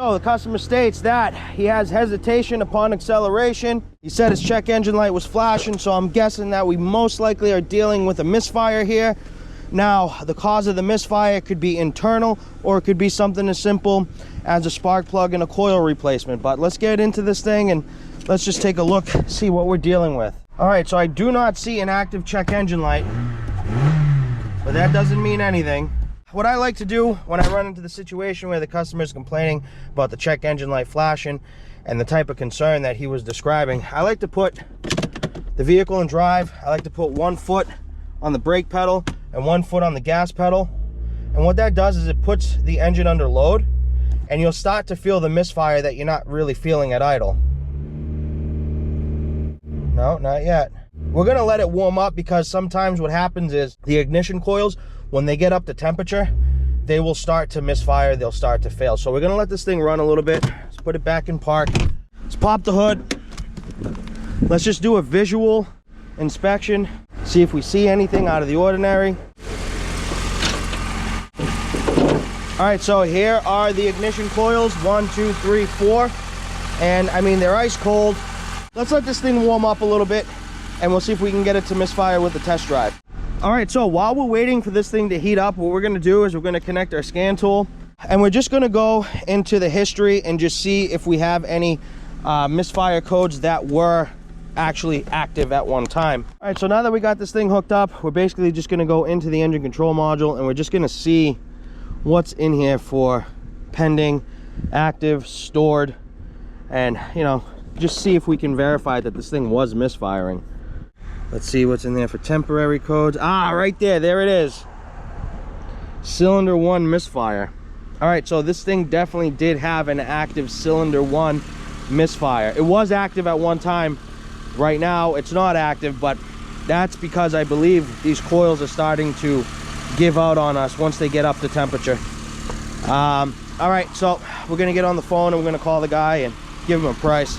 So the customer states that he has hesitation upon acceleration. He said his check engine light was flashing, so I'm guessing that we most likely are dealing with a misfire here. Now, the cause of the misfire could be internal, or it could be something as simple as a spark plug and a coil replacement. But let's get into this thing and let's just take a look, see what we're dealing with. All right, so I do not see an active check engine light, but that doesn't mean anything. What I like to do when I run into the situation where the customer is complaining about the check engine light flashing and the type of concern that he was describing, I like to put the vehicle in drive. I like to put 1 foot on the brake pedal and 1 foot on the gas pedal. And what that does is it puts the engine under load, and you'll start to feel the misfire that you're not really feeling at idle. No, not yet. We're gonna let it warm up, because sometimes what happens is the ignition coils, when they get up to temperature, they will start to misfire, they'll start to fail. So we're gonna let this thing run a little bit. Let's put it back in park. Let's pop the hood. Let's just do a visual inspection, see if we see anything out of the ordinary. All right, so here are the ignition coils, 1, 2, 3, 4. And I mean, they're ice cold. Let's let this thing warm up a little bit, and we'll see if we can get it to misfire with the test drive. All right, so while we're waiting for this thing to heat up, what we're gonna do is we're gonna connect our scan tool, and we're just gonna go into the history and just see if we have any misfire codes that were actually active at one time. All right, so now that we got this thing hooked up, we're basically just gonna go into the engine control module, and we're just gonna see what's in here for pending, active, stored, and you know, just see if we can verify that this thing was misfiring. Let's see what's in there for temporary codes. Ah, right there it is. Cylinder 1 misfire. All right, so this thing definitely did have an active cylinder 1 misfire. It was active at one time. Right now it's not active, but that's because I believe these coils are starting to give out on us once they get up to temperature. All right, so we're gonna get on the phone and we're gonna call the guy and give him a price.